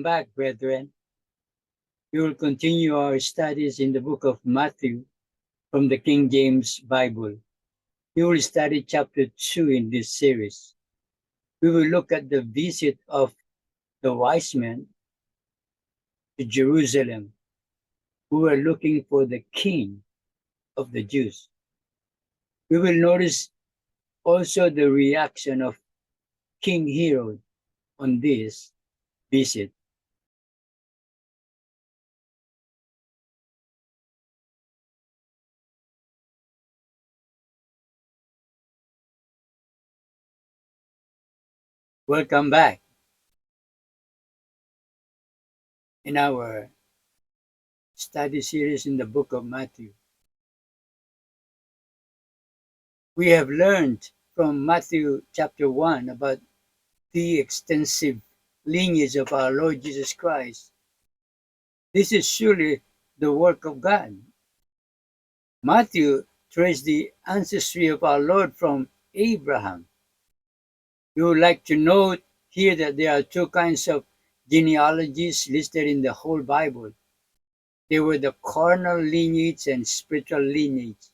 Welcome back, brethren. We will continue our studies in the book of Matthew from the King James Bible. We will study chapter 2 in this series. We will look at the visit of the wise men to Jerusalem who were looking for the king of the Jews. We will notice also the reaction of King Herod on this visit. Welcome back in our study series in the book of Matthew. We have learned from Matthew chapter 1 about the extensive lineage of our Lord Jesus Christ. This is surely the work of God. Matthew traced the ancestry of our Lord from Abraham. You would like to note here that there are two kinds of genealogies listed in the whole Bible. They were the carnal lineage and spiritual lineage.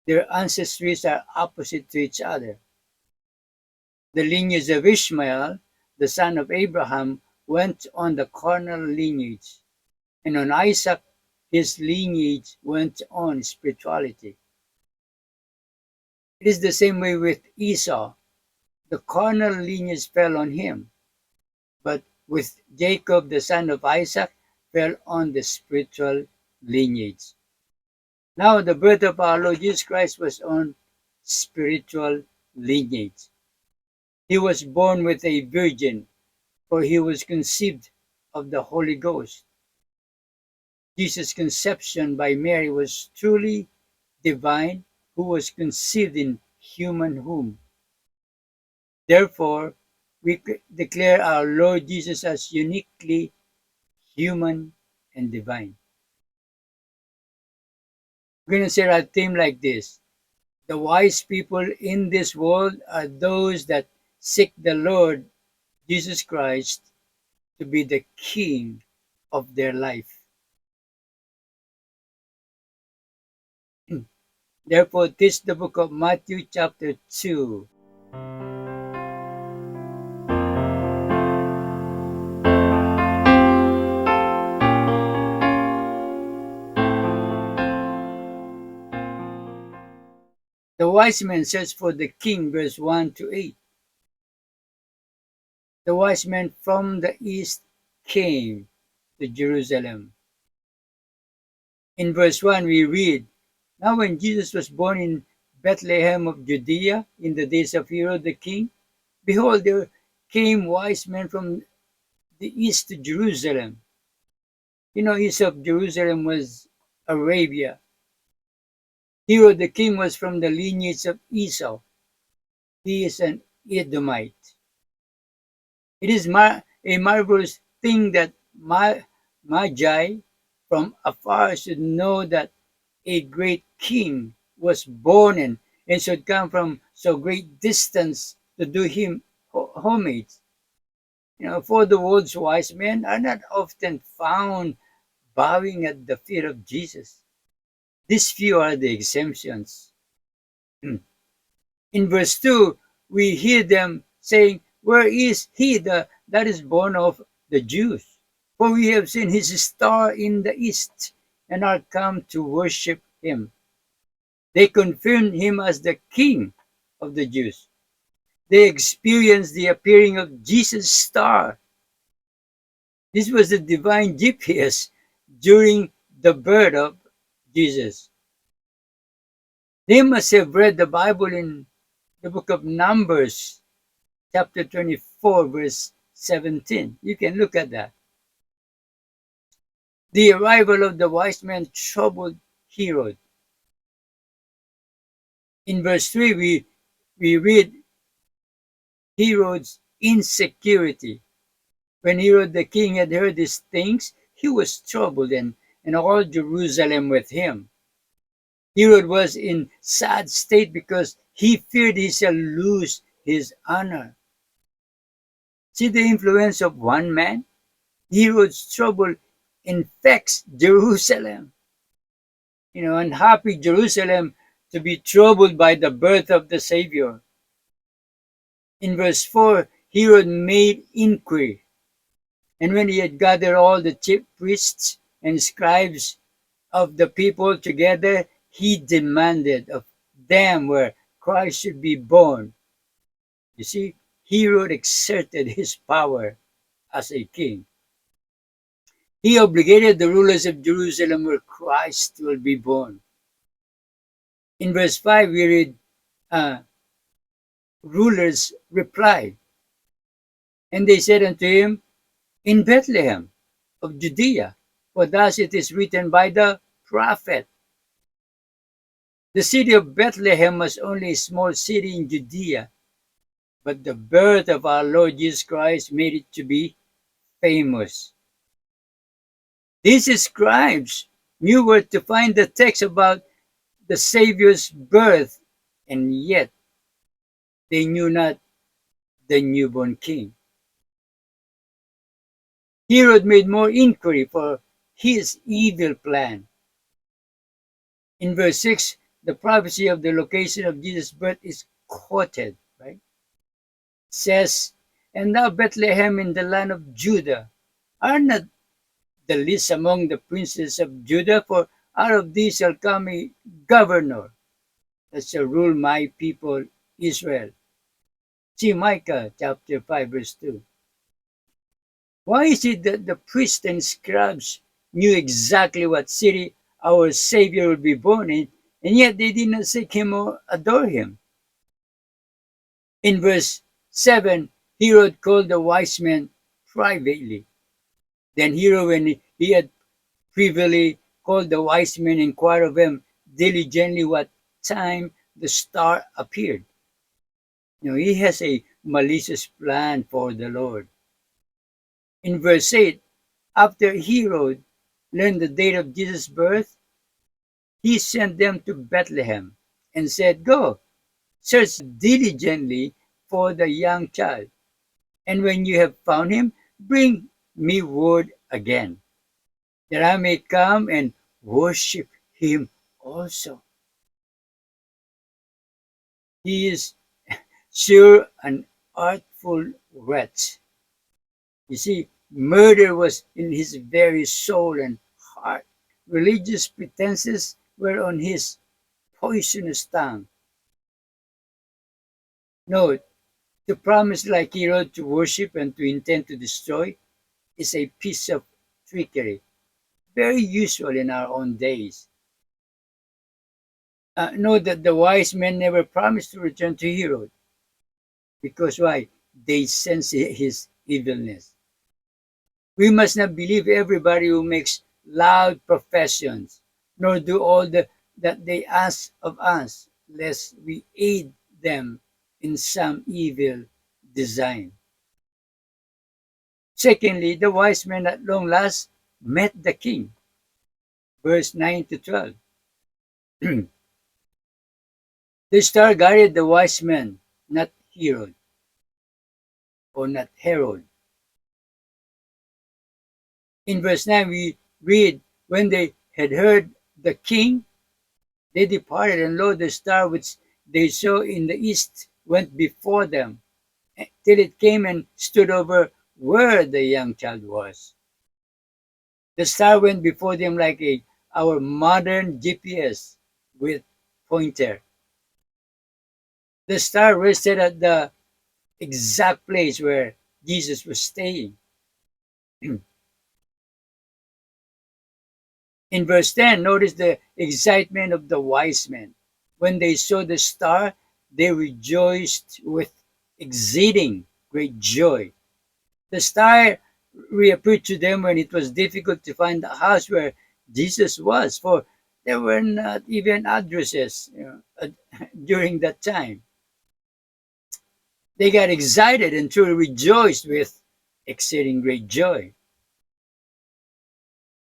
Their ancestries are opposite to each other. The lineage of Ishmael, the son of Abraham, went on the carnal lineage, and on Isaac, his lineage went on spirituality. It is the same way with Esau. The carnal lineage fell on him, but with Jacob, the son of Isaac, fell on the spiritual lineage. Now, the birth of our Lord Jesus Christ was on spiritual lineage. He was born with a virgin, for he was conceived of the Holy Ghost. Jesus' conception by Mary was truly divine, who was conceived in human womb. Therefore, we declare our Lord Jesus as uniquely human and divine. We're going to say our theme like this: the wise people in this world are those that seek the Lord Jesus Christ to be the King of their life. Therefore, teach the book of Matthew chapter 2. The wise men searched for the king, verse 1 to 8. The wise men from the east came to Jerusalem. In verse 1, we read, Now when Jesus was born in Bethlehem of Judea in the days of Herod the king, behold, there came wise men from the east to Jerusalem. You know, east of Jerusalem was Arabia. Herod the king was from the lineage of Esau. He is an Edomite. It is a marvelous thing that Magi from afar should know that a great king was born and should come from so great distance to do him homage. You know, for the world's wise men are not often found bowing at the feet of Jesus. These few are the exemptions. In verse 2, we hear them saying, Where is he that is born of the Jews? For we have seen his star in the east and are come to worship him. They confirmed him as the king of the Jews. They experienced the appearing of Jesus' star. This was the divine GPS during the birth of Jesus. They must have read the Bible in the book of Numbers, chapter 24, verse 17. You can look at that. The arrival of the wise men troubled Herod. In verse 3, we read Herod's insecurity. When Herod the king had heard these things, he was troubled, and all Jerusalem with him. Herod was in sad state because he feared he shall lose his honor. See the influence of one man? Herod's trouble infects Jerusalem. Unhappy Jerusalem to be troubled by the birth of the Savior. In verse 4, Herod made inquiry, and when he had gathered all the chief priests and scribes of the people together, he demanded of them where Christ should be born. You see, Herod exerted his power as a king. He obligated the rulers of Jerusalem where Christ will be born. In verse 5, we read, rulers replied, and they said unto him, in Bethlehem of Judea, for thus it is written by the prophet. The city of Bethlehem was only a small city in Judea, but the birth of our Lord Jesus Christ made it to be famous. These scribes knew where to find the text about the Savior's birth, and yet they knew not the newborn king. Herod made more inquiry for his evil plan. In verse 6, the prophecy of the location of Jesus' birth is quoted, right? It says, and thou Bethlehem in the land of Judah, are not the least among the princes of Judah, for out of thee shall come a governor that shall rule my people Israel. See Micah chapter 5 verse 2. Why is it that the priests and scribes knew exactly what city our Savior would be born in, and yet they did not seek him or adore him? In verse 7, Herod called the wise men privately. Then Herod, when he had privily called the wise men, inquired of them diligently what time the star appeared. He has a malicious plan for the Lord. In verse 8, after Herod learned the date of Jesus' birth, he sent them to Bethlehem and said, go, search diligently for the young child, and when you have found him, bring me word again, that I may come and worship him also. He is sure an artful wretch. You see, murder was in his very soul and heart. Religious pretenses were on his poisonous tongue. Note, to promise like Herod to worship and to intend to destroy is a piece of trickery, very usual in our own days. Note that the wise men never promised to return to Herod. Because why? They sense his evilness. We must not believe everybody who makes loud professions, nor do all that they ask of us, lest we aid them in some evil design. Secondly, the wise men at long last met the king. Verse 9 to 12. The star guided the wise men, not Herod, or not Herod. In verse 9, we read, when they had heard the king, they departed, and lo, the star which they saw in the east went before them, till it came and stood over where the young child was. The star went before them like our modern GPS with pointer. The star rested at the exact place where Jesus was staying. In verse 10, notice the excitement of the wise men. When they saw the star, they rejoiced with exceeding great joy. The star reappeared to them when it was difficult to find the house where Jesus was, for there were not even addresses during that time. They got excited and truly rejoiced with exceeding great joy.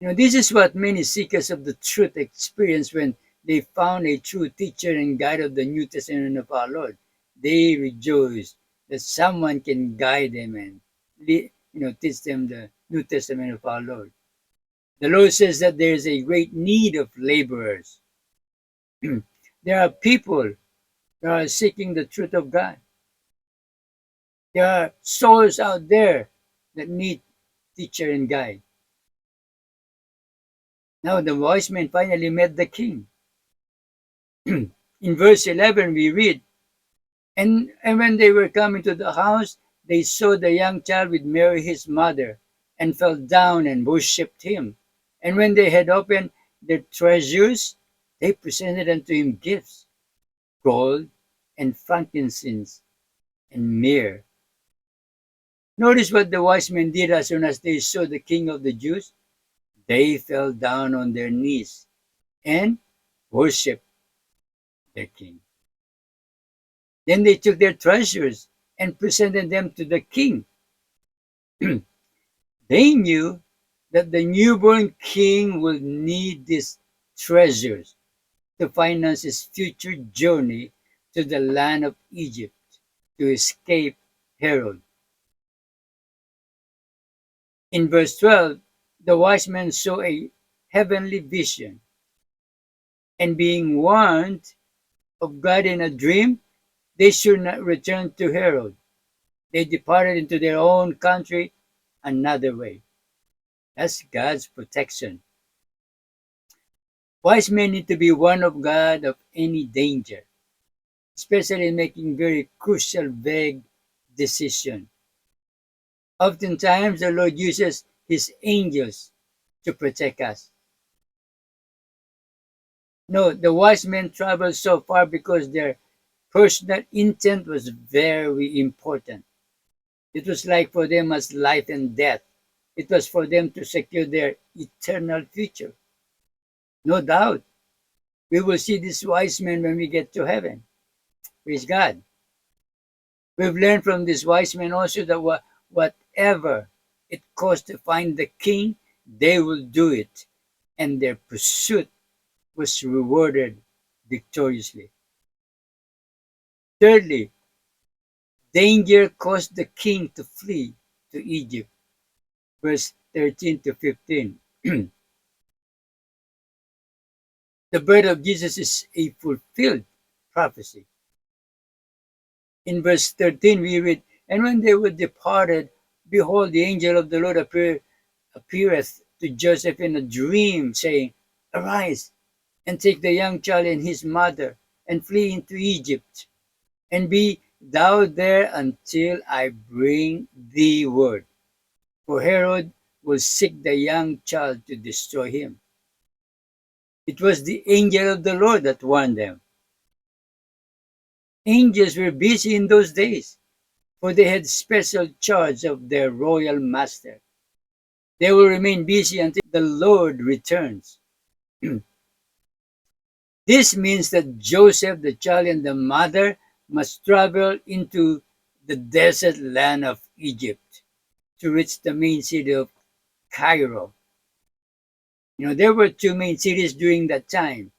This is what many seekers of the truth experience when they found a true teacher and guide of the New Testament of our Lord. They rejoice that someone can guide them and teach them the New Testament of our Lord. The Lord says that there is a great need of laborers. There are people that are seeking the truth of God. There are souls out there that need teacher and guide. Now the wise men finally met the king. In verse 11 we read, and when they were coming to the house, they saw the young child with Mary his mother, and fell down and worshipped him. And when they had opened their treasures, they presented unto him gifts, gold and frankincense and myrrh. Notice what the wise men did as soon as they saw the king of the Jews. They fell down on their knees and worshipped their king. Then they took their treasures and presented them to the king. They knew that the newborn king will need these treasures to finance his future journey to the land of Egypt to escape Herod. In verse 12, the wise men saw a heavenly vision, and being warned of God in a dream, they should not return to Herod. They departed into their own country another way. That's God's protection. Wise men need to be warned of God of any danger, especially in making very crucial, vague decisions. Oftentimes, the Lord uses His angels to protect us. No, the wise men traveled so far because their personal intent was very important. It was like for them as life and death. It was for them to secure their eternal future. No doubt, we will see these wise men when we get to heaven. Praise God. We've learned from these wise men also that whatever it costs to find the king, they will do it. And their pursuit was rewarded victoriously. Thirdly, danger caused the king to flee to Egypt. Verse 13 to 15. The birth of Jesus is a fulfilled prophecy. In verse 13 we read, and when they were departed, behold, the angel of the Lord appeareth to Joseph in a dream, saying, Arise, and take the young child and his mother, and flee into Egypt, and be thou there until I bring thee word. For Herod will seek the young child to destroy him. It was the angel of the Lord that warned them. Angels were busy in those days, for they had special charge of their royal master. They will remain busy until the Lord returns. This means that Joseph, the child, and the mother must travel into the desert land of Egypt to reach the main city of Cairo. You know, there were two main cities during that time,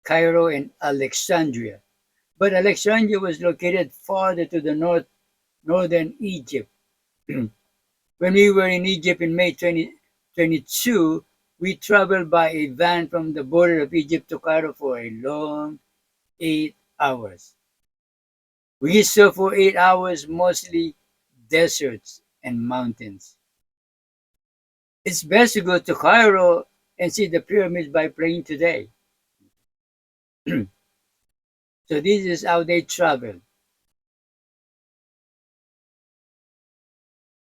Cairo and Alexandria. But Alexandria was located farther to the northern Egypt. When we were in Egypt in May 2022, we traveled by a van from the border of Egypt to Cairo for a long 8 hours. We saw for 8 hours mostly deserts and mountains. It's best to go to Cairo and see the pyramids by plane today. So this is how they traveled.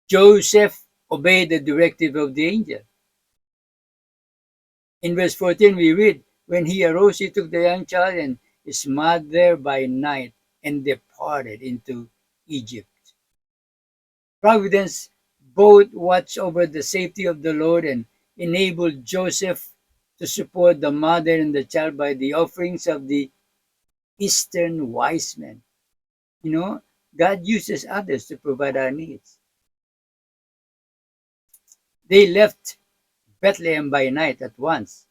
Joseph obeyed the directive of the angel. In verse 14 we read, when he arose, he took the young child and his mother by night and departed into Egypt. Providence both watched over the safety of the Lord and enabled Joseph to support the mother and the child by the offerings of the Eastern wise men. You know, God uses others to provide our needs. They left Bethlehem by night at once,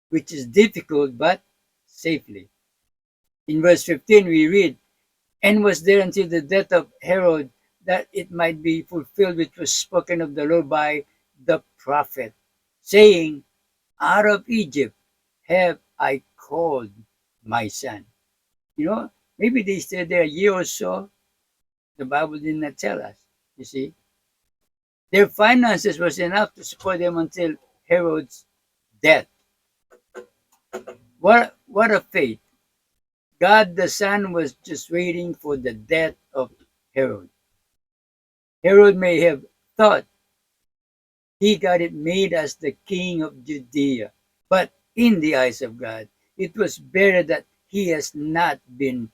which is difficult but safely. In verse 15 we read, and was there until the death of Herod that it might be fulfilled which was spoken of the Lord by the prophet, saying, out of Egypt have I called my son. You know, maybe they stayed there a year or so. The Bible did not tell us, you see. Their finances was enough to support them until Herod's death. What a fate. God the Son was just waiting for the death of Herod. Herod may have thought he got it made as the king of Judea, but in the eyes of God, it was better that he has not been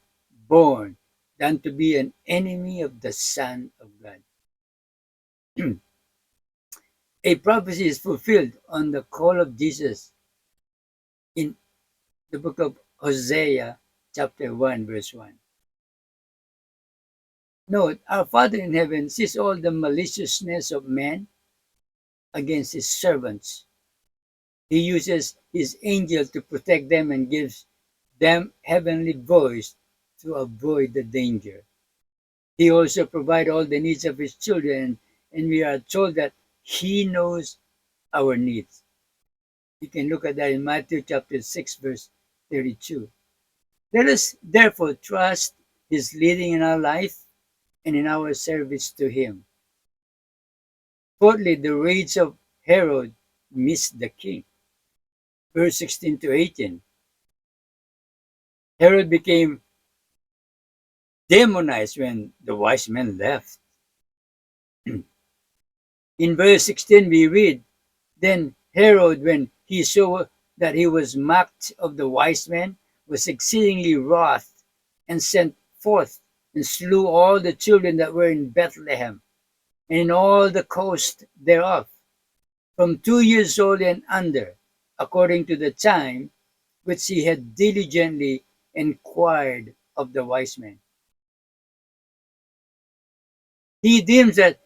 born than to be an enemy of the Son of God. A prophecy is fulfilled on the call of Jesus in the book of Hosea, chapter 1, verse 1. Note, our Father in heaven sees all the maliciousness of man against his servants. He uses his angel to protect them and gives them heavenly voice to avoid the danger. He also provides all the needs of his children, and we are told that he knows our needs. You can look at that in Matthew chapter 6, verse 32. Let us therefore trust his leading in our life and in our service to him. Fourthly, the rage of Herod missed the king. Verse 16 to 18. Herod became demonized when the wise men left. In verse 16, we read, then Herod, when he saw that he was mocked of the wise men, was exceedingly wroth, and sent forth and slew all the children that were in Bethlehem and in all the coast thereof, from 2 years old and under, according to the time which he had diligently inquired of the wise men. He deems that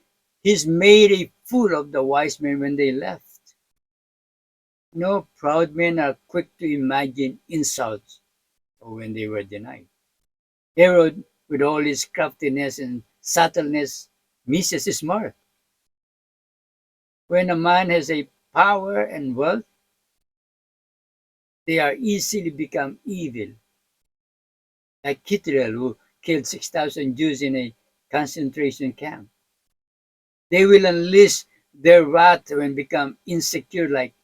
he's made a fool of the wise men when they left. No, proud men are quick to imagine insults when they were denied. Herod, with all his craftiness and subtleness, misses his mark. When a man has a power and wealth, they are easily become evil. Like Hitler, who killed 6,000 Jews in a concentration camp. They will unleash their wrath when become insecure like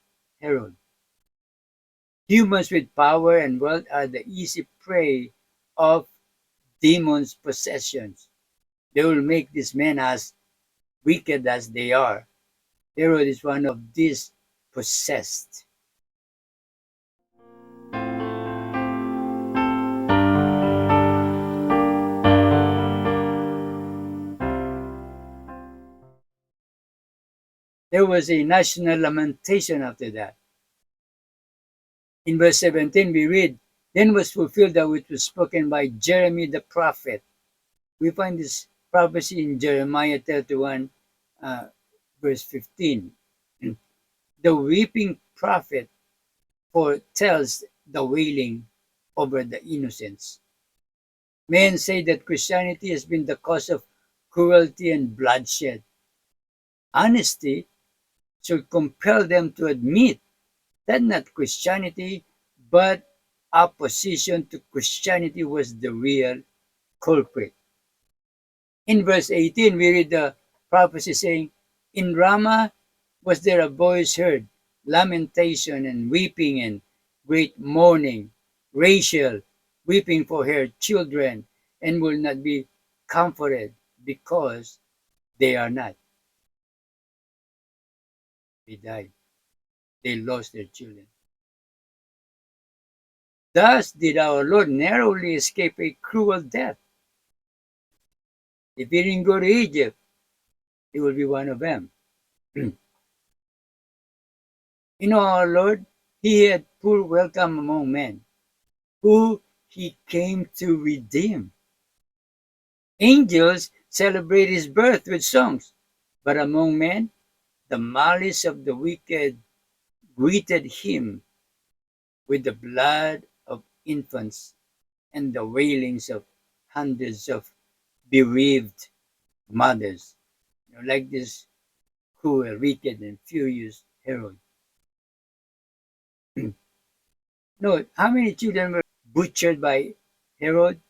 Herod. Humans with power and wealth are the easy prey of demons' possessions. They will make these men as wicked as they are. Herod is one of these possessed. There was a national lamentation after that. In verse 17, we read, then was fulfilled that which was spoken by Jeremy the prophet. We find this prophecy in Jeremiah 31, verse 15. The weeping prophet foretells the wailing over the innocents. Men say that Christianity has been the cause of cruelty and bloodshed. Honesty should compel them to admit that not Christianity, but opposition to Christianity was the real culprit. In verse 18, we read the prophecy saying, in Ramah was there a voice heard, lamentation and weeping and great mourning, Rachel weeping for her children, and will not be comforted because they are not. They died. They lost their children. Thus did our Lord narrowly escape a cruel death. If he didn't go to Egypt, he will be one of them. Our Lord, he had poor welcome among men, who he came to redeem. Angels celebrate his birth with songs, but among men, the malice of the wicked greeted him with the blood of infants and the wailings of hundreds of bereaved mothers, like this cruel, wicked, and furious Herod. Note, how many children were butchered by Herod?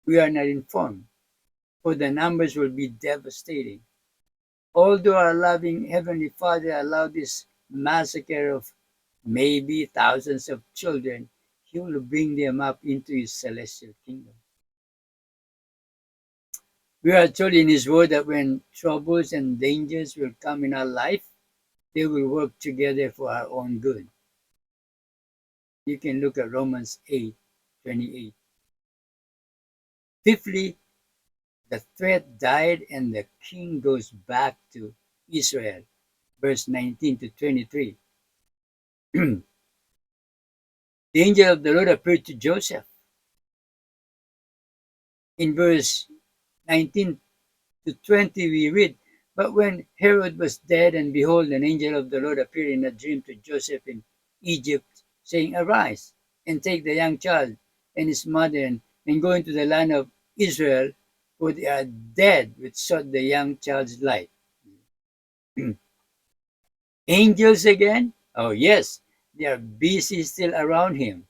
We are not informed, for the numbers will be devastating. Although our loving Heavenly Father allowed this massacre of maybe thousands of children, He will bring them up into His celestial kingdom. We are told in His Word that when troubles and dangers will come in our life, they will work together for our own good. You can look at Romans 8:28. Fifthly, the threat died and the king goes back to Israel. Verse 19 to 23. The angel of the Lord appeared to Joseph. In verse 19 to 20 we read, but when Herod was dead, and behold, an angel of the Lord appeared in a dream to Joseph in Egypt, saying, arise, and take the young child and his mother, and go into the land of Israel, for they are dead which sought the young child's life. Angels again? Oh yes, they are busy still around him.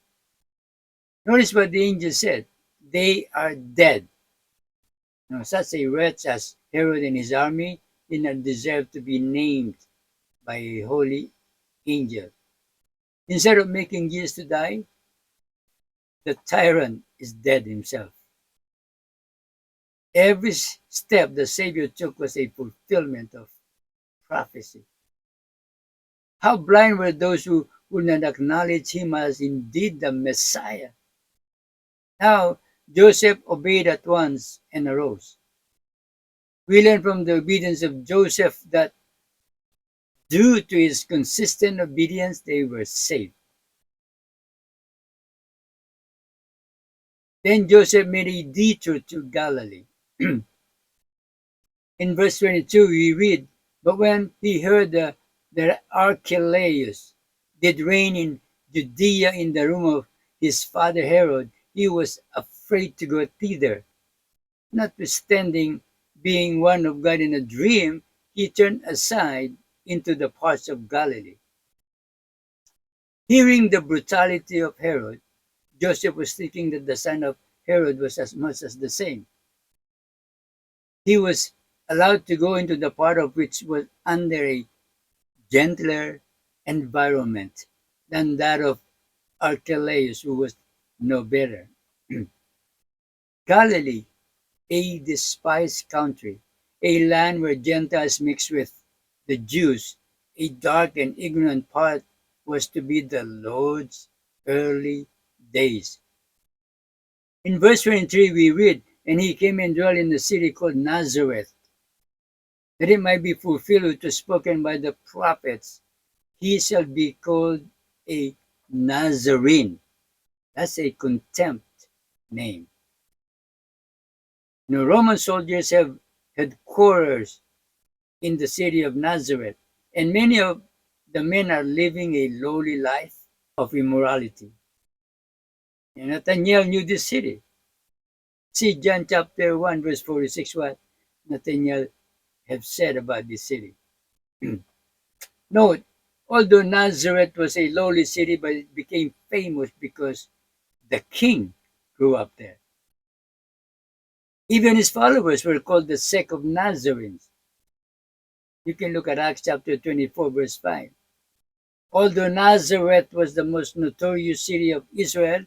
Notice what the angel said. They are dead. Now, such a wretch as Herod and his army did not deserve to be named by a holy angel. Instead of making Jesus to die, the tyrant is dead himself. Every step the Savior took was a fulfillment of prophecy. How blind were those who would not acknowledge him as indeed the Messiah. Now, Joseph obeyed at once and arose. We learn from the obedience of Joseph that due to his consistent obedience, they were saved. Then Joseph made a detour to Galilee. In verse 22, we read, but when he heard that Archelaus did reign in Judea in the room of his father Herod, he was afraid to go thither. Notwithstanding being one of God in a dream, he turned aside into the parts of Galilee. Hearing the brutality of Herod, Joseph was thinking that the son of Herod was as much as the same. He was allowed to go into the part of which was under a gentler environment than that of Archelaus, who was no better. Galilee, a despised country, a land where Gentiles mix with the Jews, a dark and ignorant part, was to be the Lord's early days. In verse 23 we read, and he came and dwelt in the city called Nazareth, that it might be fulfilled which was spoken by the prophets, he shall be called a Nazarene. That's a contempt name. Now, Roman soldiers have headquarters in the city of Nazareth, and many of the men are living a lowly life of immorality. And Nathanael knew this city. See John chapter 1, verse 46, what Nathanael have said about this city. Note, although Nazareth was a lowly city, but it became famous because the king grew up there. Even his followers were called the sect of Nazarenes. You can look at Acts chapter 24, verse 5. Although Nazareth was the most notorious city of Israel,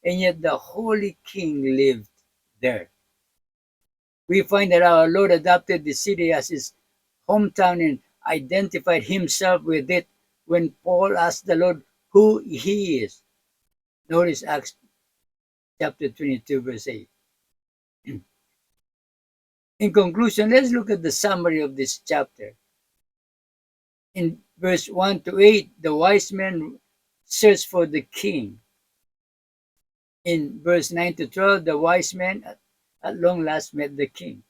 and yet the Holy King lived there. We find that our Lord adopted the city as his hometown and identified himself with it when Paul asked the Lord who he is. Notice Acts chapter 22, verse 8. In conclusion, let's look at the summary of this chapter. In verse 1 to 8, the wise men searched for the king. In verse 9 to 12, the wise men at long last met the king.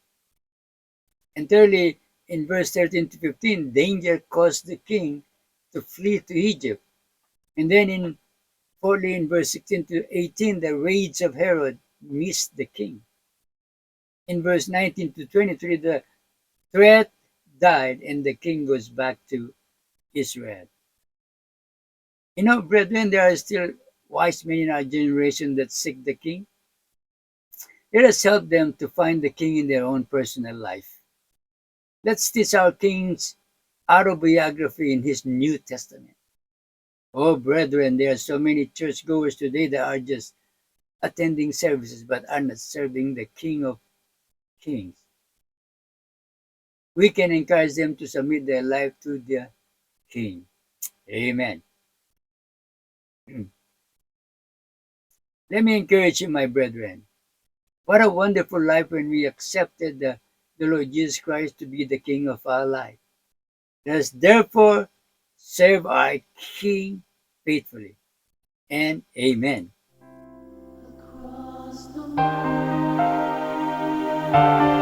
And thirdly, in verse 13 to 15, danger caused the king to flee to Egypt. And then fourthly, in verse 16 to 18, the rage of Herod missed the king. In verse 19 to 23, the threat died and the king goes back to Israel. You know, brethren, there are still wise men in our generation that seek the king. Let us help them to find the king in their own personal life. Let's teach our king's autobiography in his New Testament. Oh, brethren, there are so many churchgoers today that are just attending services but are not serving the King of Kings. We can encourage them to submit their life to the King. Amen. Let me encourage you, my brethren. What a wonderful life when we accepted the Lord Jesus Christ to be the King of our life. Let us therefore serve our King faithfully. And amen. Across the world.